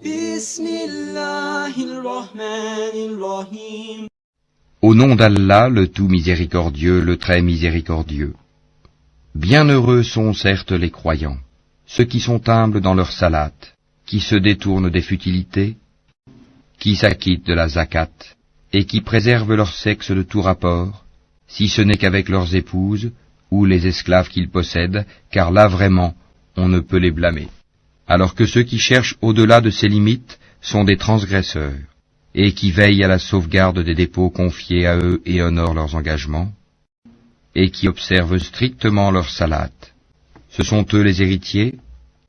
Bismillahirrahmanirrahim. Au nom d'Allah, le tout miséricordieux, le très miséricordieux. Bienheureux sont certes les croyants, ceux qui sont humbles dans leur salat, qui se détournent des futilités, qui s'acquittent de la zakat, et qui préservent leur sexe de tout rapport, si ce n'est qu'avec leurs épouses, ou les esclaves qu'ils possèdent, car là vraiment, on ne peut les blâmer. Alors que ceux qui cherchent au-delà de ces limites sont des transgresseurs, et qui veillent à la sauvegarde des dépôts confiés à eux et honorent leurs engagements, et qui observent strictement leur salat. Ce sont eux les héritiers,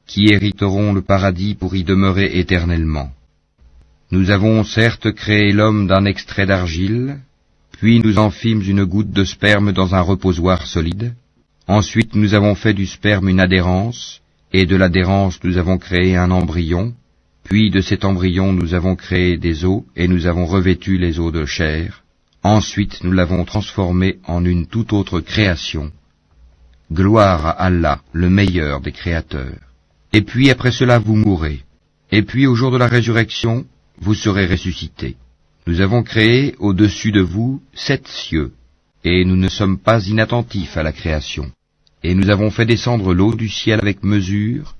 qui hériteront le paradis pour y demeurer éternellement. Nous avons certes créé l'homme d'un extrait d'argile, puis nous en fîmes une goutte de sperme dans un reposoir solide. Ensuite nous avons fait du sperme une adhérence, et de l'adhérence nous avons créé un embryon, puis de cet embryon nous avons créé des os, et nous avons revêtu les os de chair. Ensuite nous l'avons transformé en une toute autre création. Gloire à Allah, le meilleur des créateurs. Et puis après cela vous mourrez, et puis au jour de la résurrection, vous serez ressuscités. Nous avons créé au-dessus de vous 7 cieux, et nous ne sommes pas inattentifs à la création. Et nous avons fait descendre l'eau du ciel avec mesure,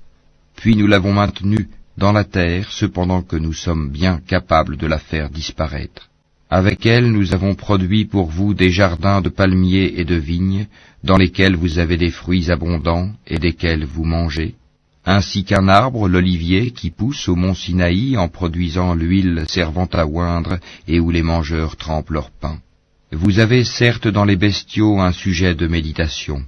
puis nous l'avons maintenue dans la terre, cependant que nous sommes bien capables de la faire disparaître. Avec elle nous avons produit pour vous des jardins de palmiers et de vignes, dans lesquels vous avez des fruits abondants et desquels vous mangez, ainsi qu'un arbre, l'olivier, qui pousse au mont Sinaï en produisant l'huile servant à oindre et où les mangeurs trempent leur pain. Vous avez certes dans les bestiaux un sujet de méditation.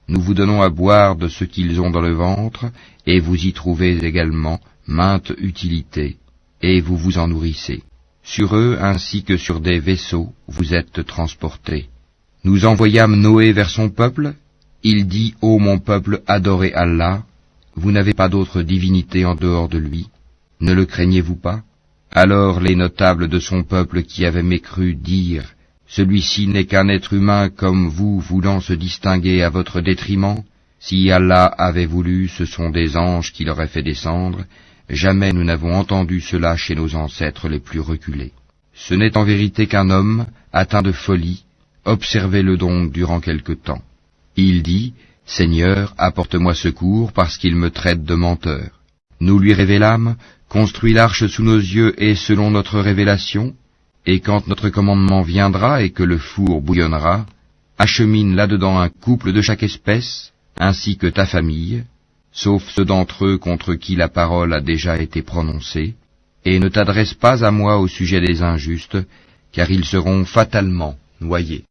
Nous vous donnons à boire de ce qu'ils ont dans le ventre, et vous y trouvez également mainte utilité, et vous vous en nourrissez. Sur eux, ainsi que sur des vaisseaux, vous êtes transportés. Nous envoyâmes Noé vers son peuple. Il dit, ô mon peuple, adorez Allah. Vous n'avez pas d'autre divinité en dehors de lui. Ne le craignez-vous pas? Alors les notables de son peuple qui avaient mécru dirent, celui-ci n'est qu'un être humain comme vous, voulant se distinguer à votre détriment. Si Allah avait voulu, ce sont des anges qui l'auraient fait descendre. Jamais nous n'avons entendu cela chez nos ancêtres les plus reculés. Ce n'est en vérité qu'un homme, atteint de folie. Observez-le donc durant quelque temps. Il dit, Seigneur, apporte-moi secours parce qu'il me traite de menteur. Nous lui révélâmes, construis l'arche sous nos yeux et selon notre révélation, et quand notre commandement viendra et que le four bouillonnera, achemine là-dedans un couple de chaque espèce, ainsi que ta famille, sauf ceux d'entre eux contre qui la parole a déjà été prononcée, et ne t'adresse pas à moi au sujet des injustes, car ils seront fatalement noyés.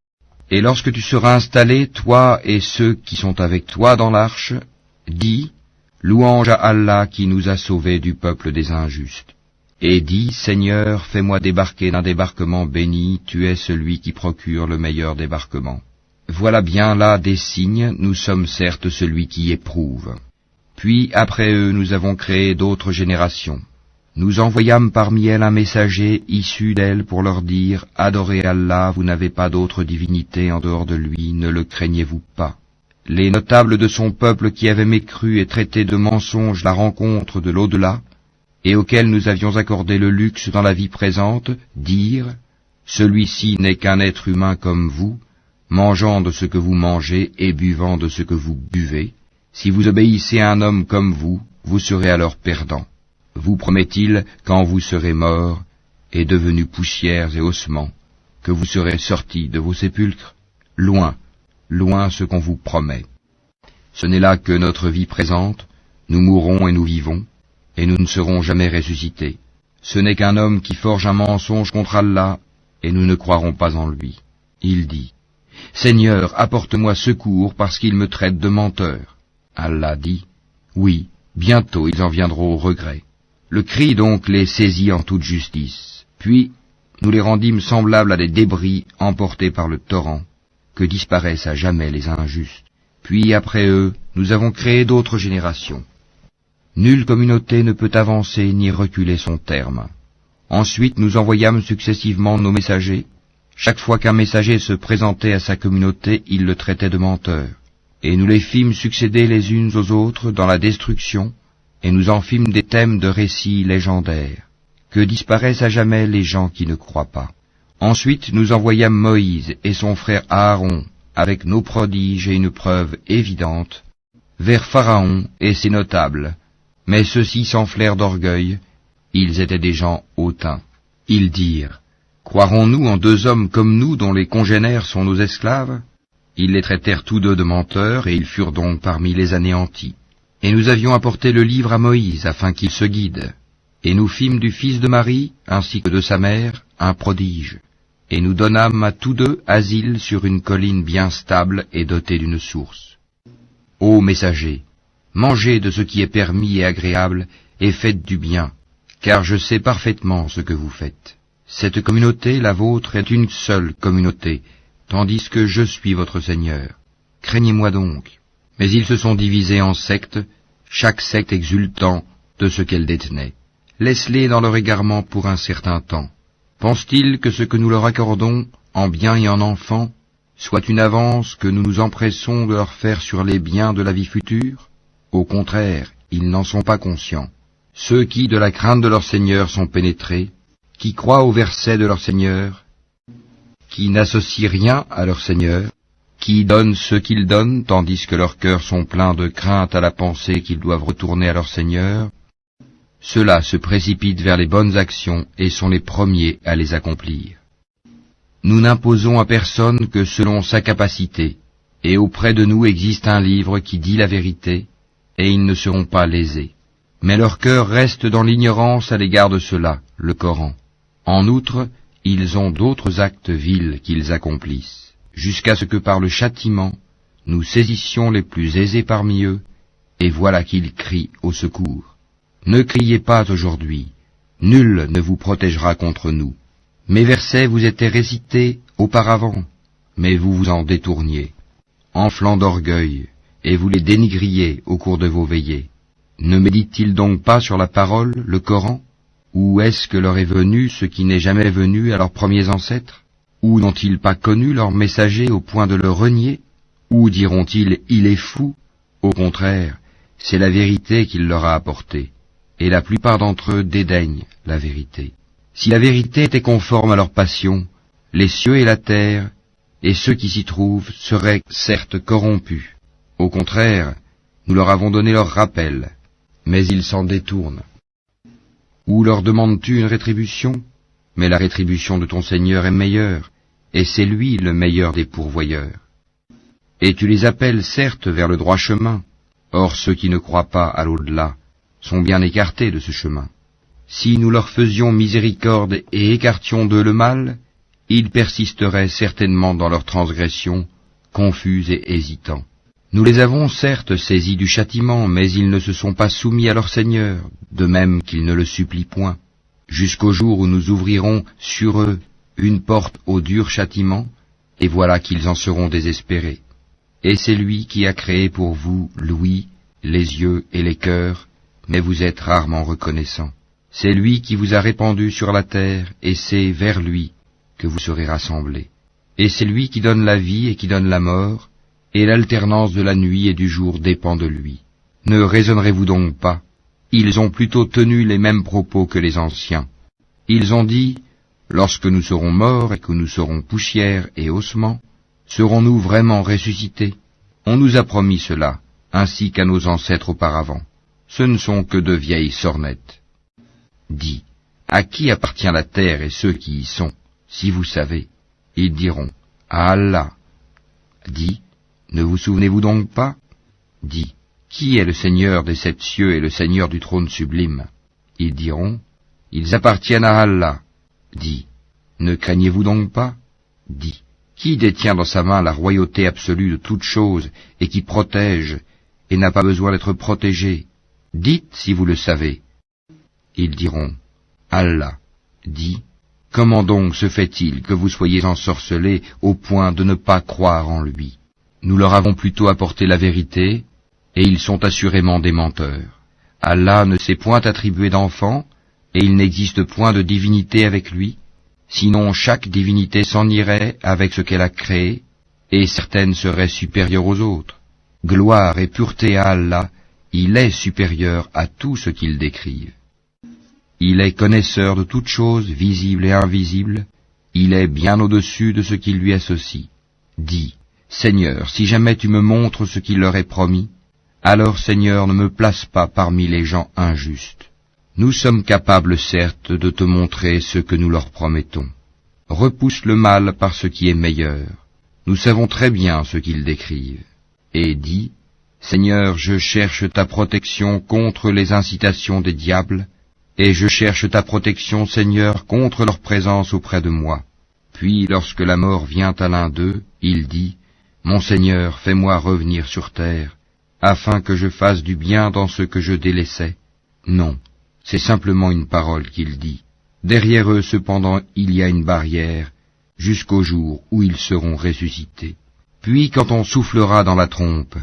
Et lorsque tu seras installé, toi et ceux qui sont avec toi dans l'arche, dis, louange à Allah qui nous a sauvés du peuple des injustes. Et dis, Seigneur, fais-moi débarquer d'un débarquement béni, tu es celui qui procure le meilleur débarquement. Voilà bien là des signes, nous sommes certes celui qui éprouve. Puis après eux nous avons créé d'autres générations. Nous envoyâmes parmi elles un messager issu d'elles pour leur dire, adorez Allah, vous n'avez pas d'autre divinité en dehors de lui, ne le craignez-vous pas. Les notables de son peuple qui avaient mécru et traité de mensonge la rencontre de l'au-delà, et auxquels nous avions accordé le luxe dans la vie présente, dirent, celui-ci n'est qu'un être humain comme vous, mangeant de ce que vous mangez et buvant de ce que vous buvez. Si vous obéissez à un homme comme vous, vous serez alors perdant. Vous promet-il, quand vous serez morts et devenus poussières et ossements, que vous serez sortis de vos sépulcres? Loin, loin ce qu'on vous promet. Ce n'est là que notre vie présente, nous mourrons et nous vivons, et nous ne serons jamais ressuscités. Ce n'est qu'un homme qui forge un mensonge contre Allah, et nous ne croirons pas en lui. Il dit, Seigneur, apporte-moi secours parce qu'il me traite de menteur. Allah dit, oui, bientôt ils en viendront au regret. Le cri donc les saisit en toute justice. Puis nous les rendîmes semblables à des débris emportés par le torrent, que disparaissent à jamais les injustes. Puis après eux, nous avons créé d'autres générations. Nulle communauté ne peut avancer ni reculer son terme. Ensuite nous envoyâmes successivement nos messagers. Chaque fois qu'un messager se présentait à sa communauté, il le traitait de menteur. Et nous les fîmes succéder les unes aux autres dans la destruction, et nous en fîmes des thèmes de récits légendaires, que disparaissent à jamais les gens qui ne croient pas. Ensuite nous envoyâmes Moïse et son frère Aaron, avec nos prodiges et une preuve évidente, vers Pharaon et ses notables. Mais ceux-ci s'enflèrent d'orgueil, ils étaient des gens hautains. Ils dirent, « Croirons-nous en deux hommes comme nous dont les congénères sont nos esclaves ?» Ils les traitèrent tous deux de menteurs, et ils furent donc parmi les anéantis. Et nous avions apporté le livre à Moïse, afin qu'il se guide. Et nous fîmes du fils de Marie, ainsi que de sa mère, un prodige. Et nous donnâmes à tous deux asile sur une colline bien stable et dotée d'une source. Ô messagers, mangez de ce qui est permis et agréable, et faites du bien, car je sais parfaitement ce que vous faites. Cette communauté, la vôtre, est une seule communauté, tandis que je suis votre Seigneur. Craignez-moi donc. Mais ils se sont divisés en sectes, chaque secte exultant de ce qu'elle détenait. Laisse-les dans leur égarement pour un certain temps. Pensent-ils que ce que nous leur accordons, en biens et en enfants, soit une avance que nous nous empressons de leur faire sur les biens de la vie future? Au contraire, ils n'en sont pas conscients. Ceux qui, de la crainte de leur Seigneur, sont pénétrés, qui croient au verset de leur Seigneur, qui n'associent rien à leur Seigneur, qui donnent ce qu'ils donnent, tandis que leurs cœurs sont pleins de crainte à la pensée qu'ils doivent retourner à leur Seigneur, ceux-là se précipitent vers les bonnes actions et sont les premiers à les accomplir. Nous n'imposons à personne que selon sa capacité, et auprès de nous existe un livre qui dit la vérité, et ils ne seront pas lésés. Mais leur cœur reste dans l'ignorance à l'égard de cela, le Coran. En outre, ils ont d'autres actes vils qu'ils accomplissent, jusqu'à ce que par le châtiment, nous saisissions les plus aisés parmi eux, et voilà qu'ils crient au secours. Ne criez pas aujourd'hui, nul ne vous protégera contre nous. Mes versets vous étaient récités auparavant, mais vous vous en détourniez, enflant d'orgueil, et vous les dénigriez au cours de vos veillées. Ne méditent-ils donc pas sur la parole, le Coran? Ou est-ce que leur est venu ce qui n'est jamais venu à leurs premiers ancêtres? Ou n'ont-ils pas connu leur messager au point de le renier? Ou diront-ils, il est fou? Au contraire, c'est la vérité qu'il leur a apportée. Et la plupart d'entre eux dédaignent la vérité. Si la vérité était conforme à leur passion, les cieux et la terre, et ceux qui s'y trouvent, seraient certes corrompus. Au contraire, nous leur avons donné leur rappel, mais ils s'en détournent. Ou leur demandes-tu une rétribution? Mais la rétribution de ton Seigneur est meilleure, et c'est lui le meilleur des pourvoyeurs. Et tu les appelles certes vers le droit chemin, or ceux qui ne croient pas à l'au-delà sont bien écartés de ce chemin. Si nous leur faisions miséricorde et écartions d'eux le mal, ils persisteraient certainement dans leur transgression, confus et hésitants. Nous les avons certes saisis du châtiment, mais ils ne se sont pas soumis à leur Seigneur, de même qu'ils ne le supplient point, jusqu'au jour où nous ouvrirons sur eux une porte au dur châtiment, et voilà qu'ils en seront désespérés. Et c'est lui qui a créé pour vous l'ouïe, les yeux et les cœurs, mais vous êtes rarement reconnaissants. C'est lui qui vous a répandu sur la terre, et c'est vers lui que vous serez rassemblés. Et c'est lui qui donne la vie et qui donne la mort, et l'alternance de la nuit et du jour dépend de lui. Ne raisonnerez-vous donc pas? Ils ont plutôt tenu les mêmes propos que les anciens. Ils ont dit, lorsque nous serons morts et que nous serons poussière et ossements, serons-nous vraiment ressuscités? On nous a promis cela, ainsi qu'à nos ancêtres auparavant. Ce ne sont que de vieilles sornettes. Dis, à qui appartient la terre et ceux qui y sont, si vous savez? Ils diront, à Allah. Dis, ne vous souvenez-vous donc pas? Dis, qui est le Seigneur des sept cieux et le Seigneur du trône sublime? Ils diront, ils appartiennent à Allah. Dis, ne craignez-vous donc pas? Dis, qui détient dans sa main la royauté absolue de toutes choses et qui protège et n'a pas besoin d'être protégé? Dites si vous le savez. Ils diront, Allah. Dis, comment donc se fait-il que vous soyez ensorcelés au point de ne pas croire en lui? Nous leur avons plutôt apporté la vérité, et ils sont assurément des menteurs. Allah ne s'est point attribué d'enfant, et il n'existe point de divinité avec lui, sinon chaque divinité s'en irait avec ce qu'elle a créé, et certaines seraient supérieures aux autres. Gloire et pureté à Allah, Il est supérieur à tout ce qu'ils décrivent. Il est connaisseur de toutes choses, visibles et invisibles. Il est bien au-dessus de ce qu'ils lui associent. Dis, Seigneur, si jamais tu me montres ce qu'il leur est promis, alors Seigneur, ne me place pas parmi les gens injustes. Nous sommes capables, certes, de te montrer ce que nous leur promettons. Repousse le mal par ce qui est meilleur. Nous savons très bien ce qu'ils décrivent. Et dis, Seigneur, je cherche ta protection contre les incitations des diables, et je cherche ta protection, Seigneur, contre leur présence auprès de moi. Puis, lorsque la mort vient à l'un d'eux, il dit, Mon Seigneur, fais-moi revenir sur terre, afin que je fasse du bien dans ce que je délaissais. Non, c'est simplement une parole qu'il dit. Derrière eux, cependant, il y a une barrière, jusqu'au jour où ils seront ressuscités. Puis, quand on soufflera dans la trompe,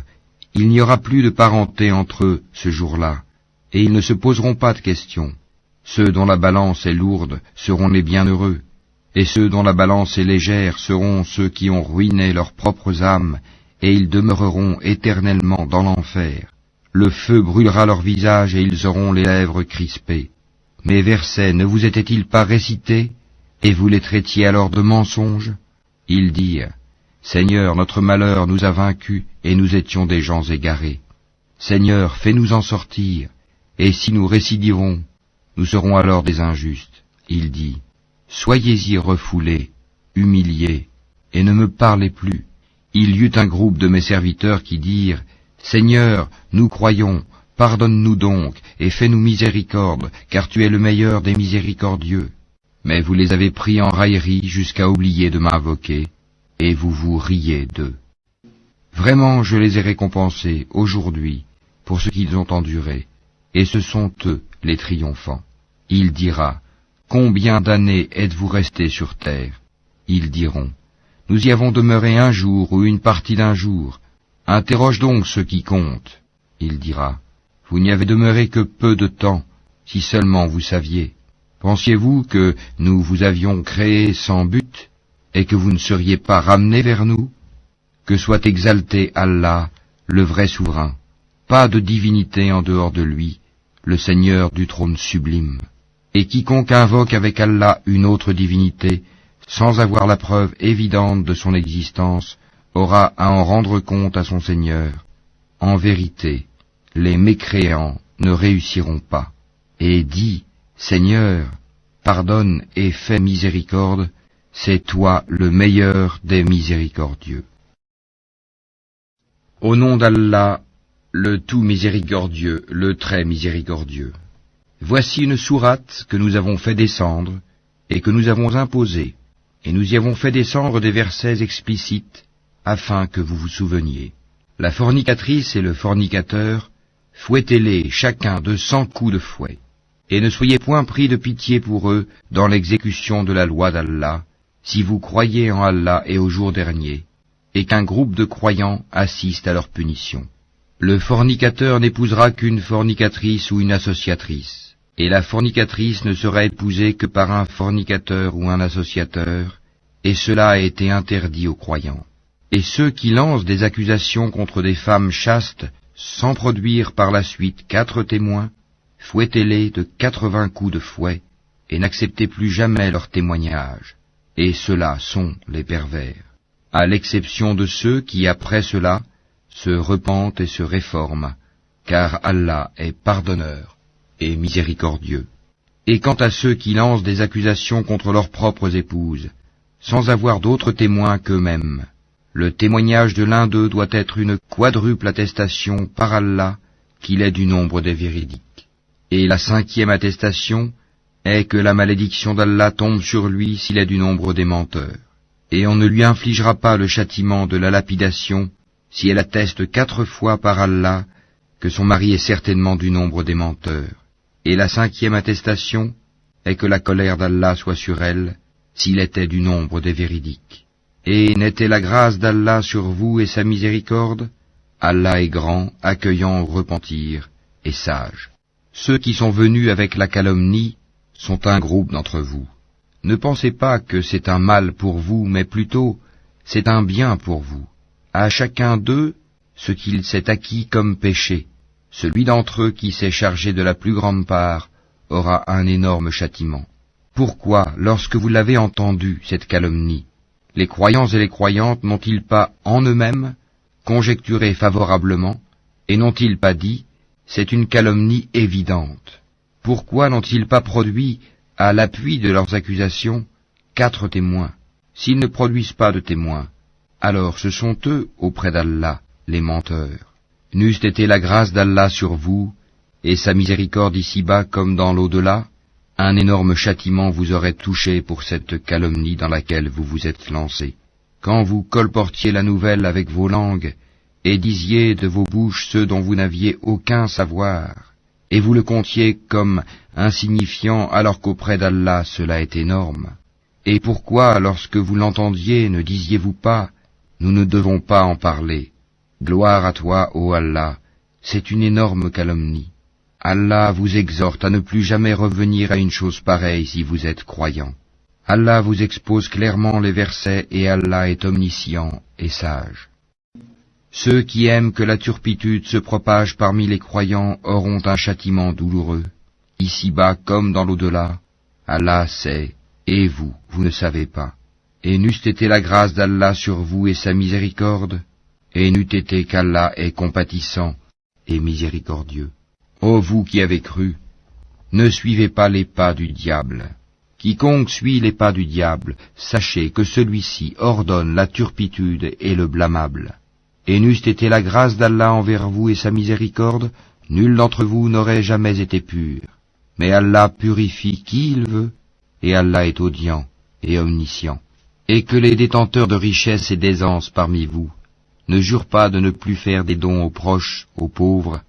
il n'y aura plus de parenté entre eux ce jour-là, et ils ne se poseront pas de questions. Ceux dont la balance est lourde seront les bienheureux, et ceux dont la balance est légère seront ceux qui ont ruiné leurs propres âmes, et ils demeureront éternellement dans l'enfer. Le feu brûlera leur visage et ils auront les lèvres crispées. Mes versets ne vous étaient-ils pas récités, et vous les traitiez alors de mensonges? Ils dirent, Seigneur, notre malheur nous a vaincus, et nous étions des gens égarés. Seigneur, fais-nous en sortir, et si nous récidivons, nous serons alors des injustes. Il dit, Soyez-y refoulés, humiliés, et ne me parlez plus. Il y eut un groupe de mes serviteurs qui dirent, Seigneur, nous croyons, pardonne-nous donc, et fais-nous miséricorde, car tu es le meilleur des miséricordieux. Mais vous les avez pris en raillerie jusqu'à oublier de m'invoquer, et vous vous riez d'eux. Vraiment, je les ai récompensés aujourd'hui pour ce qu'ils ont enduré, et ce sont eux les triomphants. Il dira, Combien d'années êtes-vous restés sur terre? Ils diront, Nous y avons demeuré un jour ou une partie d'un jour. Interroge donc ceux qui comptent. Il dira, Vous n'y avez demeuré que peu de temps, si seulement vous saviez. Pensiez-vous que nous vous avions créé sans but, et que vous ne seriez pas ramenés vers nous? Que soit exalté Allah, le vrai souverain. Pas de divinité en dehors de lui, le Seigneur du trône sublime. Et quiconque invoque avec Allah une autre divinité, sans avoir la preuve évidente de son existence, aura à en rendre compte à son Seigneur. En vérité, les mécréants ne réussiront pas. Et dis, Seigneur, pardonne et fais miséricorde, c'est toi le meilleur des miséricordieux. Au nom d'Allah, le tout miséricordieux, le très miséricordieux. Voici une sourate que nous avons fait descendre et que nous avons imposée, et nous y avons fait descendre des versets explicites afin que vous vous souveniez. La fornicatrice et le fornicateur, fouettez-les chacun de 100 coups de fouet, et ne soyez point pris de pitié pour eux dans l'exécution de la loi d'Allah, si vous croyez en Allah et au jour dernier, et qu'un groupe de croyants assiste à leur punition. Le fornicateur n'épousera qu'une fornicatrice ou une associatrice, et la fornicatrice ne sera épousée que par un fornicateur ou un associateur, et cela a été interdit aux croyants. Et ceux qui lancent des accusations contre des femmes chastes, sans produire par la suite 4 témoins, fouettez-les de 80 coups de fouet, et n'acceptez plus jamais leur témoignage. Et ceux-là sont les pervers, à l'exception de ceux qui, après cela, se repentent et se réforment, car Allah est pardonneur et miséricordieux. Et quant à ceux qui lancent des accusations contre leurs propres épouses, sans avoir d'autres témoins qu'eux-mêmes, le témoignage de l'un d'eux doit être une quadruple attestation par Allah qu'il est du nombre des véridiques. Et la 5e attestation est que la malédiction d'Allah tombe sur lui s'il est du nombre des menteurs. Et on ne lui infligera pas le châtiment de la lapidation si elle atteste 4 fois par Allah que son mari est certainement du nombre des menteurs. Et la 5e attestation est que la colère d'Allah soit sur elle, s'il était du nombre des véridiques. Et n'était la grâce d'Allah sur vous et sa miséricorde? Allah est grand, accueillant au repentir, et sage. Ceux qui sont venus avec la calomnie sont un groupe d'entre vous. Ne pensez pas que c'est un mal pour vous, mais plutôt c'est un bien pour vous. À chacun d'eux ce qu'il s'est acquis comme péché, Celui d'entre eux qui s'est chargé de la plus grande part aura un énorme châtiment. Pourquoi, lorsque vous l'avez entendu, cette calomnie, les croyants et les croyantes n'ont-ils pas, en eux-mêmes, conjecturé favorablement, et n'ont-ils pas dit, c'est une calomnie évidente? Pourquoi n'ont-ils pas produit, à l'appui de leurs accusations, 4 témoins? S'ils ne produisent pas de témoins, alors ce sont eux, auprès d'Allah, les menteurs. N'eût été la grâce d'Allah sur vous, et sa miséricorde ici-bas comme dans l'au-delà, un énorme châtiment vous aurait touché pour cette calomnie dans laquelle vous vous êtes lancé. Quand vous colportiez la nouvelle avec vos langues, et disiez de vos bouches ceux dont vous n'aviez aucun savoir, et vous le comptiez comme insignifiant alors qu'auprès d'Allah cela est énorme. Et pourquoi, lorsque vous l'entendiez, ne disiez-vous pas, nous ne devons pas en parler? Gloire à toi, ô Allah, c'est une énorme calomnie. Allah vous exhorte à ne plus jamais revenir à une chose pareille si vous êtes croyant. Allah vous expose clairement les versets et Allah est omniscient et sage. Ceux qui aiment que la turpitude se propage parmi les croyants auront un châtiment douloureux, ici-bas comme dans l'au-delà. Allah sait, et vous, vous ne savez pas. Et n'eût été la grâce d'Allah sur vous et sa miséricorde, et n'eût été qu'Allah est compatissant et miséricordieux. Ô vous qui avez cru, ne suivez pas les pas du diable. Quiconque suit les pas du diable, sachez que celui-ci ordonne la turpitude et le blâmable. Et n'eût été la grâce d'Allah envers vous et sa miséricorde, nul d'entre vous n'aurait jamais été pur. Mais Allah purifie qui il veut, et Allah est audient et omniscient. Et que les détenteurs de richesses et d'aisance parmi vous ne jurent pas de ne plus faire des dons aux proches, aux pauvres,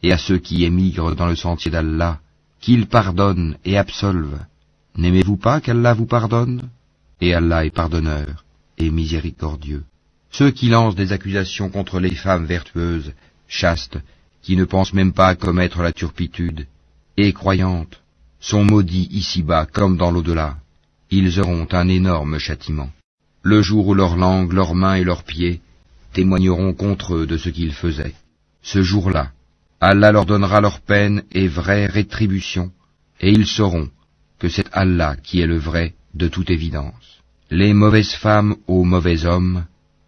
et à ceux qui émigrent dans le sentier d'Allah, qu'il pardonne et absolve. N'aimez-vous pas qu'Allah vous pardonne? Et Allah est pardonneur et miséricordieux. Ceux qui lancent des accusations contre les femmes vertueuses, chastes, qui ne pensent même pas à commettre la turpitude, et croyantes, sont maudits ici-bas comme dans l'au-delà. Ils auront un énorme châtiment. Le jour où leur langue, leurs mains et leurs pieds témoigneront contre eux de ce qu'ils faisaient. Ce jour-là, Allah leur donnera leur peine et vraie rétribution, et ils sauront que c'est Allah qui est le vrai de toute évidence. Les mauvaises femmes aux mauvais hommes,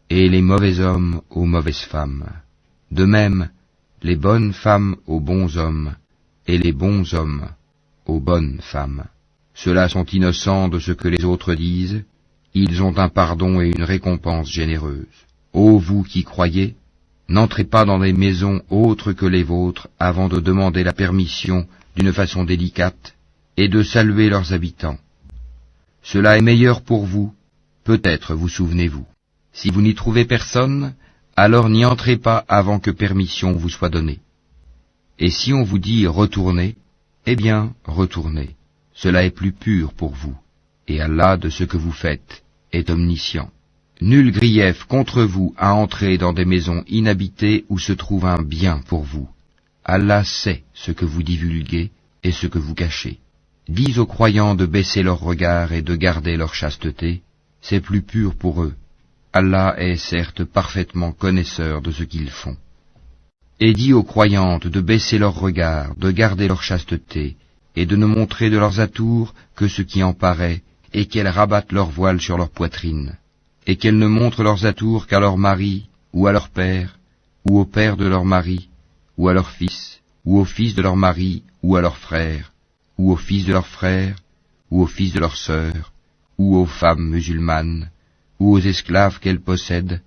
et les mauvais hommes aux mauvaises femmes. De même, les bonnes femmes aux bons hommes, et les bons hommes aux bonnes femmes. Ceux-là sont innocents de ce que les autres disent, ils ont un pardon et une récompense généreuse. Ô vous qui croyez, n'entrez pas dans des maisons autres que les vôtres avant de demander la permission d'une façon délicate et de saluer leurs habitants. Cela est meilleur pour vous, peut-être vous souvenez-vous. Si vous n'y trouvez personne, alors n'y entrez pas avant que permission vous soit donnée. Et si on vous dit retournez, eh bien retournez. Cela est plus pur pour vous, et Allah de ce que vous faites est omniscient. Nul grief contre vous à entrer dans des maisons inhabitées où se trouve un bien pour vous. Allah sait ce que vous divulguez et ce que vous cachez. Dis aux croyants de baisser leur regard et de garder leur chasteté, c'est plus pur pour eux. Allah est certes parfaitement connaisseur de ce qu'ils font. Et dis aux croyantes de baisser leur regard, de garder leur chasteté, et de ne montrer de leurs atours que ce qui en paraît, et qu'elles rabattent leur voile sur leur poitrine, et qu'elles ne montrent leurs atours qu'à leur mari, ou à leur père, ou au père de leur mari, ou à leur fils, ou au fils de leur mari, ou à leur frère, ou au fils de leur frère, ou au fils de leur sœur, ou aux femmes musulmanes, ou aux esclaves qu'elles possèdent,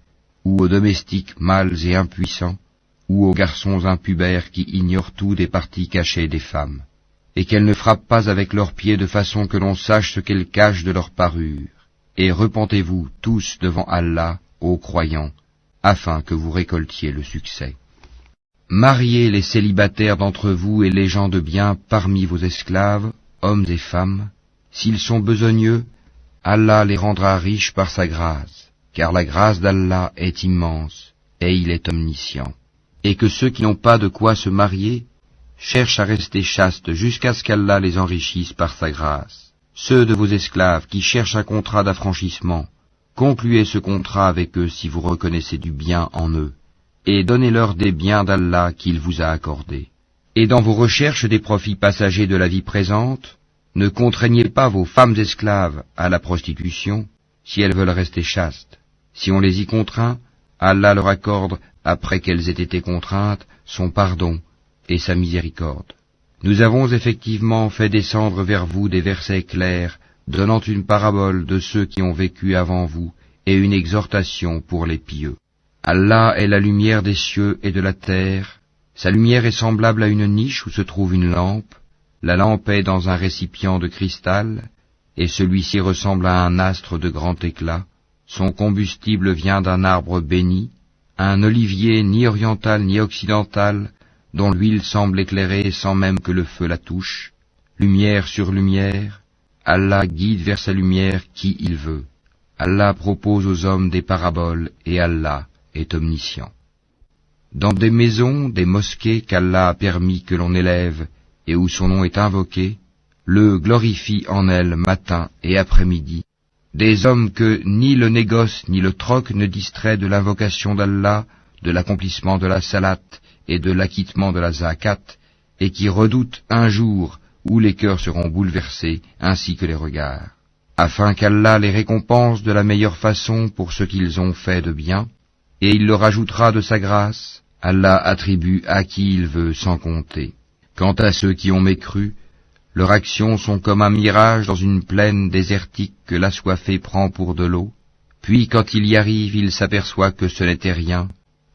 ou aux domestiques mâles et impuissants, ou aux garçons impubères qui ignorent tout des parties cachées des femmes, et qu'elles ne frappent pas avec leurs pieds de façon que l'on sache ce qu'elles cachent de leur parure. Et repentez-vous tous devant Allah, ô croyants, afin que vous récoltiez le succès. Mariez les célibataires d'entre vous et les gens de bien parmi vos esclaves, hommes et femmes. S'ils sont besogneux, Allah les rendra riches par sa grâce, car la grâce d'Allah est immense, et il est omniscient. Et que ceux qui n'ont pas de quoi se marier cherchent à rester chastes jusqu'à ce qu'Allah les enrichisse par sa grâce. Ceux de vos esclaves qui cherchent un contrat d'affranchissement, concluez ce contrat avec eux si vous reconnaissez du bien en eux, et donnez-leur des biens d'Allah qu'il vous a accordés. Et dans vos recherches des profits passagers de la vie présente, ne contraignez pas vos femmes esclaves à la prostitution, si elles veulent rester chastes. Si on les y contraint, Allah leur accorde, après qu'elles aient été contraintes, son pardon et sa miséricorde. Nous avons effectivement fait descendre vers vous des versets clairs, donnant une parabole de ceux qui ont vécu avant vous, et une exhortation pour les pieux. Allah est la lumière des cieux et de la terre. Sa lumière est semblable à une niche où se trouve une lampe. La lampe est dans un récipient de cristal, et celui-ci ressemble à un astre de grand éclat. Son combustible vient d'un arbre béni, un olivier ni oriental ni occidental, dont l'huile semble éclairer sans même que le feu la touche. Lumière sur lumière, Allah guide vers sa lumière qui il veut. Allah propose aux hommes des paraboles, et Allah est omniscient. Dans des maisons, des mosquées qu'Allah a permis que l'on élève, et où son nom est invoqué, le glorifie en elles matin et après-midi, des hommes que ni le négoce ni le troc ne distrait de l'invocation d'Allah, de l'accomplissement de la salate et de l'acquittement de la zakat, et qui redoutent un jour où les cœurs seront bouleversés ainsi que les regards, afin qu'Allah les récompense de la meilleure façon pour ce qu'ils ont fait de bien, et il leur ajoutera de sa grâce. Allah attribue à qui il veut sans compter. Quant à ceux qui ont mécru, leurs actions sont comme un mirage dans une plaine désertique que l'assoiffé prend pour de l'eau, puis quand il y arrive, il s'aperçoit que ce n'était rien,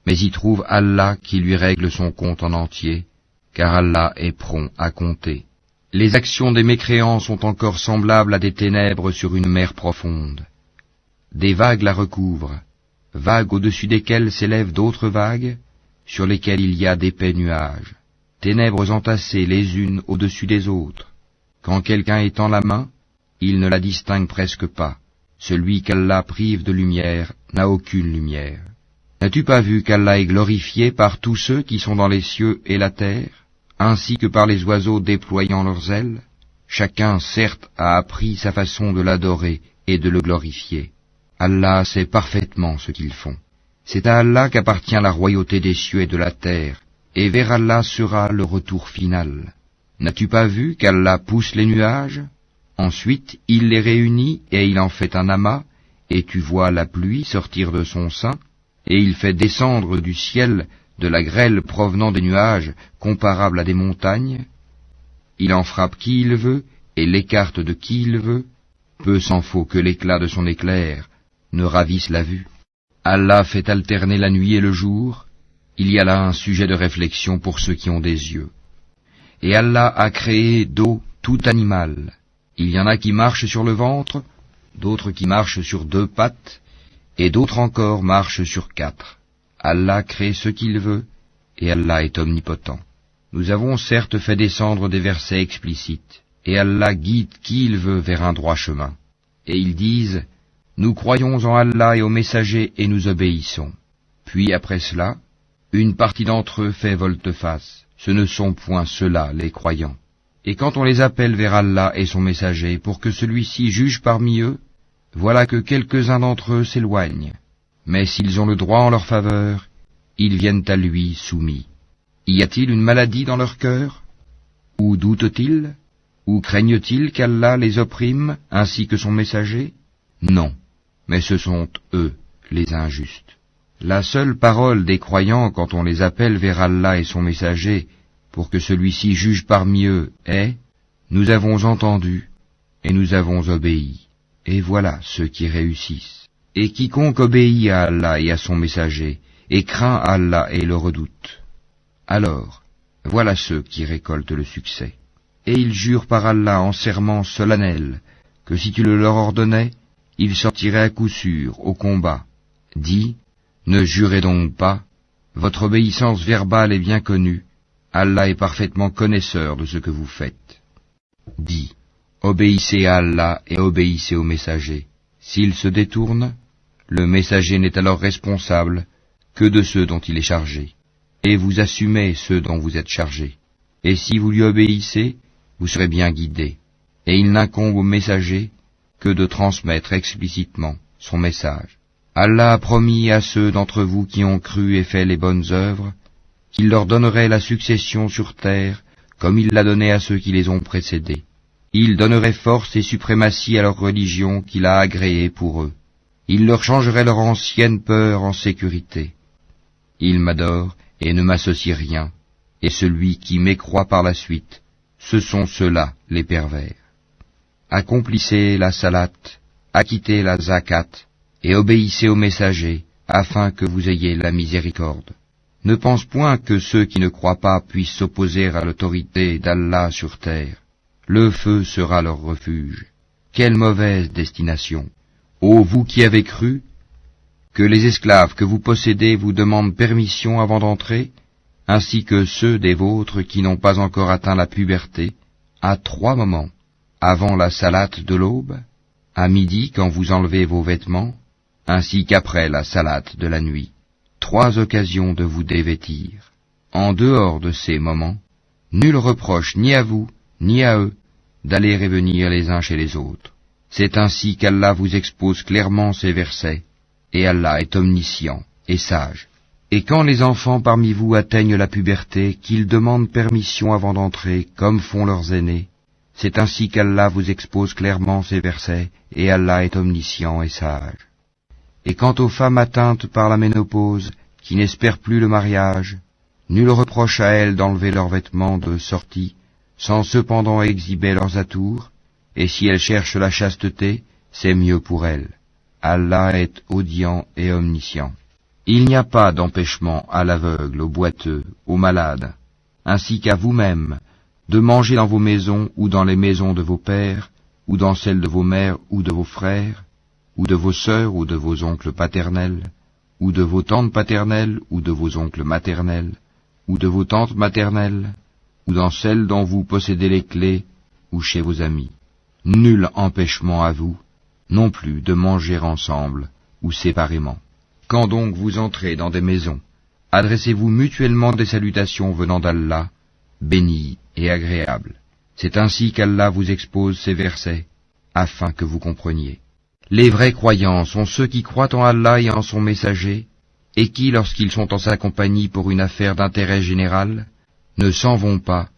mais y trouve Allah qui lui règle son compte en entier, car Allah est prompt à compter. Les actions des mécréants sont encore semblables à des ténèbres sur une mer profonde. Des vagues la recouvrent, vagues au-dessus desquelles s'élèvent d'autres vagues, sur lesquelles il y a d'épais nuages, ténèbres entassées les unes au-dessus des autres. Quand quelqu'un étend la main, il ne la distingue presque pas. Celui qu'Allah prive de lumière n'a aucune lumière. N'as-tu pas vu qu'Allah est glorifié par tous ceux qui sont dans les cieux et la terre, ainsi que par les oiseaux déployant leurs ailes? Chacun, certes, a appris sa façon de l'adorer et de le glorifier. Allah sait parfaitement ce qu'ils font. C'est à Allah qu'appartient la royauté des cieux et de la terre, et vers Allah sera le retour final. N'as-tu pas vu qu'Allah pousse les nuages? Ensuite, il les réunit et il en fait un amas, et tu vois la pluie sortir de son sein, et il fait descendre du ciel de la grêle provenant des nuages comparable à des montagnes. Il en frappe qui il veut, et l'écarte de qui il veut. Peu s'en faut que l'éclat de son éclair ne ravisse la vue. Allah fait alterner la nuit et le jour. Il y a là un sujet de réflexion pour ceux qui ont des yeux. Et Allah a créé d'eau tout animal. Il y en a qui marchent sur le ventre, d'autres qui marchent sur 2 pattes, et d'autres encore marchent sur 4. Allah crée ce qu'il veut, et Allah est omnipotent. Nous avons certes fait descendre des versets explicites, et Allah guide qui il veut vers un droit chemin. Et ils disent, nous croyons en Allah et aux messagers et nous obéissons. Puis après cela, une partie d'entre eux fait volte-face. Ce ne sont point ceux-là les croyants. Et quand on les appelle vers Allah et son messager pour que celui-ci juge parmi eux, voilà que quelques-uns d'entre eux s'éloignent. Mais s'ils ont le droit en leur faveur, ils viennent à lui soumis. Y a-t-il une maladie dans leur cœur? Ou doutent-ils? Ou craignent-ils qu'Allah les opprime ainsi que son messager? Non. Mais ce sont eux, les injustes. La seule parole des croyants quand on les appelle vers Allah et son messager, pour que celui-ci juge parmi eux, est « Nous avons entendu et nous avons obéi ». Et voilà ceux qui réussissent. Et quiconque obéit à Allah et à son messager, et craint Allah et le redoute, alors, voilà ceux qui récoltent le succès. Et ils jurent par Allah en serment solennel, que si tu le leur ordonnais, ils sortiraient à coup sûr au combat. Dis, ne jurez donc pas, votre obéissance verbale est bien connue, Allah est parfaitement connaisseur de ce que vous faites. Dis, obéissez à Allah et obéissez au messager. S'il se détourne, le messager n'est alors responsable que de ceux dont il est chargé, et vous assumez ceux dont vous êtes chargés. Et si vous lui obéissez, vous serez bien guidés, et il n'incombe au messager que de transmettre explicitement son message. Allah a promis à ceux d'entre vous qui ont cru et fait les bonnes œuvres, qu'il leur donnerait la succession sur terre, comme il l'a donné à ceux qui les ont précédés. Il donnerait force et suprématie à leur religion qu'il a agréée pour eux. Il leur changerait leur ancienne peur en sécurité. Ils m'adorent et ne m'associent rien, et celui qui mécroit par la suite, ce sont ceux-là les pervers. Accomplissez la salate, acquittez la zakat, et obéissez aux messagers, afin que vous ayez la miséricorde. Ne pense point que ceux qui ne croient pas puissent s'opposer à l'autorité d'Allah sur terre. Le feu sera leur refuge. Quelle mauvaise destination! Ô vous qui avez cru, que les esclaves que vous possédez vous demandent permission avant d'entrer, ainsi que ceux des vôtres qui n'ont pas encore atteint la puberté, à 3 moments, avant la salate de l'aube, à midi quand vous enlevez vos vêtements, ainsi qu'après la salate de la nuit. 3 occasions de vous dévêtir. En dehors de ces moments, nul reproche ni à vous, ni à eux, d'aller et venir les uns chez les autres. C'est ainsi qu'Allah vous expose clairement ces versets, et Allah est omniscient et sage. Et quand les enfants parmi vous atteignent la puberté, qu'ils demandent permission avant d'entrer, comme font leurs aînés, c'est ainsi qu'Allah vous expose clairement ces versets, et Allah est omniscient et sage. Et quant aux femmes atteintes par la ménopause, qui n'espèrent plus le mariage, nul reproche à elles d'enlever leurs vêtements de sortie, sans cependant exhiber leurs atours, et si elles cherchent la chasteté, c'est mieux pour elles. Allah est audient et omniscient. Il n'y a pas d'empêchement à l'aveugle, au boiteux, aux malades, ainsi qu'à vous-mêmes, de manger dans vos maisons ou dans les maisons de vos pères, ou dans celles de vos mères ou de vos frères, ou de vos sœurs ou de vos oncles paternels, ou de vos tantes paternelles ou de vos oncles maternels, ou de vos tantes maternelles, ou dans celles dont vous possédez les clés, ou chez vos amis. Nul empêchement à vous, non plus de manger ensemble, ou séparément. Quand donc vous entrez dans des maisons, adressez-vous mutuellement des salutations venant d'Allah, bénies et agréables. C'est ainsi qu'Allah vous expose ces versets, afin que vous compreniez. Les vrais croyants sont ceux qui croient en Allah et en son messager, et qui, lorsqu'ils sont en sa compagnie pour une affaire d'intérêt général, ne s'en vont pas,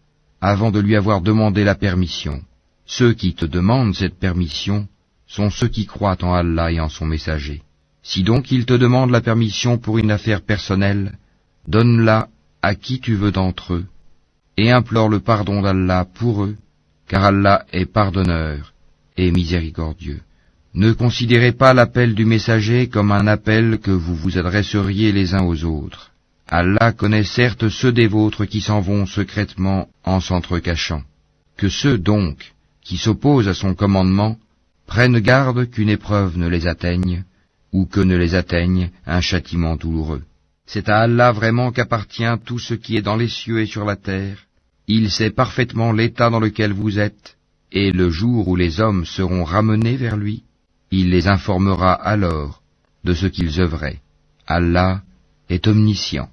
avant de lui avoir demandé la permission. Ceux qui te demandent cette permission sont ceux qui croient en Allah et en son messager. Si donc ils te demandent la permission pour une affaire personnelle, donne-la à qui tu veux d'entre eux, et implore le pardon d'Allah pour eux, car Allah est pardonneur et miséricordieux. Ne considérez pas l'appel du messager comme un appel que vous vous adresseriez les uns aux autres. Allah connaît certes ceux des vôtres qui s'en vont secrètement en s'entrecachant. Que ceux donc qui s'opposent à son commandement prennent garde qu'une épreuve ne les atteigne, ou que ne les atteigne un châtiment douloureux. C'est à Allah vraiment qu'appartient tout ce qui est dans les cieux et sur la terre. Il sait parfaitement l'état dans lequel vous êtes, et le jour où les hommes seront ramenés vers lui, il les informera alors de ce qu'ils œuvraient. Allah est omniscient.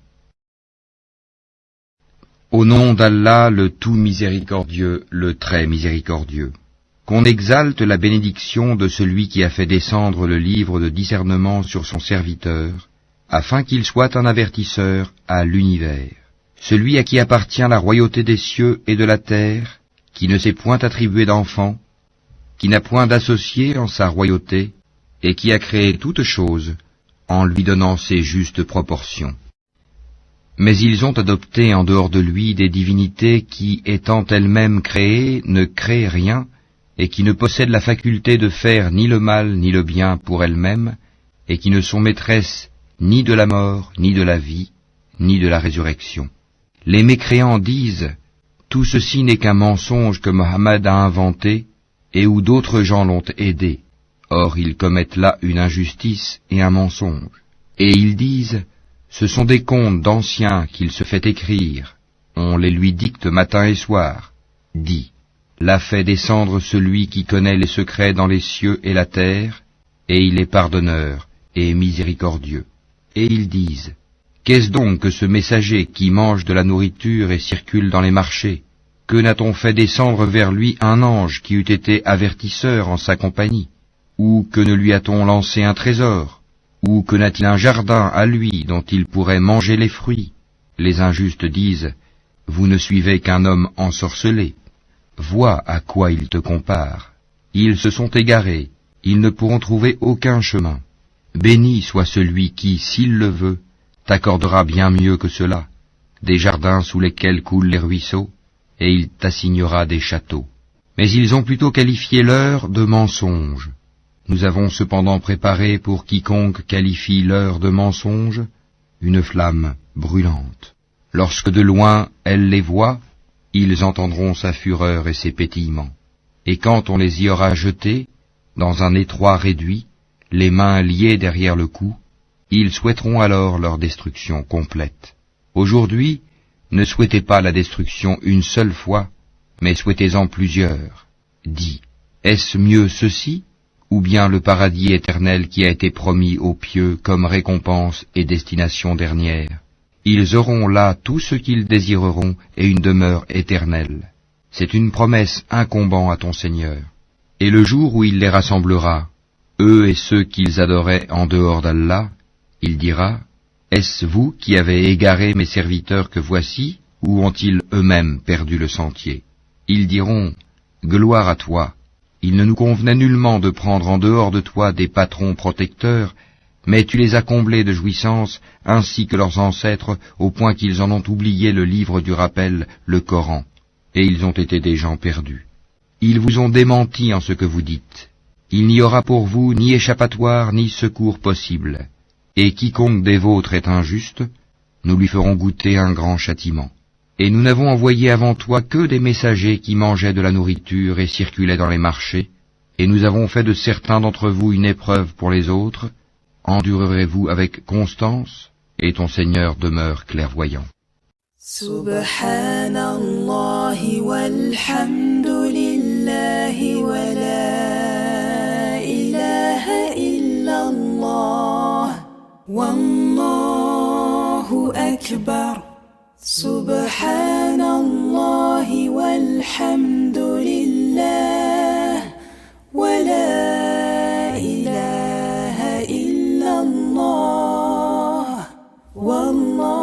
Au nom d'Allah, le tout miséricordieux, le très miséricordieux. Qu'on exalte la bénédiction de celui qui a fait descendre le livre de discernement sur son serviteur, afin qu'il soit un avertisseur à l'univers. Celui à qui appartient la royauté des cieux et de la terre, qui ne s'est point attribué d'enfant, qui n'a point d'associé en sa royauté, et qui a créé toutes choses, en lui donnant ses justes proportions. Mais ils ont adopté en dehors de lui des divinités qui, étant elles-mêmes créées, ne créent rien, et qui ne possèdent la faculté de faire ni le mal ni le bien pour elles-mêmes, et qui ne sont maîtresses ni de la mort, ni de la vie, ni de la résurrection. Les mécréants disent « Tout ceci n'est qu'un mensonge que Mohammed a inventé, et où d'autres gens l'ont aidé. » Or ils commettent là une injustice et un mensonge. Et ils disent « Ce sont des contes d'anciens qu'il se fait écrire, on les lui dicte matin et soir. » Dis, l'a fait descendre celui qui connaît les secrets dans les cieux et la terre, et il est pardonneur et miséricordieux. Et ils disent, qu'est-ce donc que ce messager qui mange de la nourriture et circule dans les marchés? Que n'a-t-on fait descendre vers lui un ange qui eût été avertisseur en sa compagnie? Ou que ne lui a-t-on lancé un trésor? Ou que n'a-t-il un jardin à lui dont il pourrait manger les fruits? Les injustes disent, vous ne suivez qu'un homme ensorcelé. Vois à quoi ils te comparent. Ils se sont égarés, ils ne pourront trouver aucun chemin. Béni soit celui qui, s'il le veut, t'accordera bien mieux que cela, des jardins sous lesquels coulent les ruisseaux, et il t'assignera des châteaux. Mais ils ont plutôt qualifié l'heure de mensonge. Nous avons cependant préparé pour quiconque qualifie l'heure de mensonge une flamme brûlante. Lorsque de loin elle les voit, ils entendront sa fureur et ses pétillements. Et quand on les y aura jetés, dans un étroit réduit, les mains liées derrière le cou, ils souhaiteront alors leur destruction complète. Aujourd'hui, ne souhaitez pas la destruction une seule fois, mais souhaitez-en plusieurs. Dis, est-ce mieux ceci, ou bien le paradis éternel qui a été promis aux pieux comme récompense et destination dernière? Ils auront là tout ce qu'ils désireront et une demeure éternelle. C'est une promesse incombant à ton Seigneur. Et le jour où il les rassemblera, eux et ceux qu'ils adoraient en dehors d'Allah, il dira, est-ce vous qui avez égaré mes serviteurs que voici, ou ont-ils eux-mêmes perdu le sentier? Ils diront, gloire à toi, il ne nous convenait nullement de prendre en dehors de toi des patrons protecteurs, mais tu les as comblés de jouissances, ainsi que leurs ancêtres, au point qu'ils en ont oublié le livre du rappel, le Coran, et ils ont été des gens perdus. Ils vous ont démenti en ce que vous dites. Il n'y aura pour vous ni échappatoire ni secours possible, et quiconque des vôtres est injuste, nous lui ferons goûter un grand châtiment. Et nous n'avons envoyé avant toi que des messagers qui mangeaient de la nourriture et circulaient dans les marchés, et nous avons fait de certains d'entre vous une épreuve pour les autres. Endurerez-vous avec constance, et ton Seigneur demeure clairvoyant. Subhanallah walhamdulillah wa la ilaha illallah wallahu akbar. Subhanallah walhamdulillah wa la ilaha illallah wallahu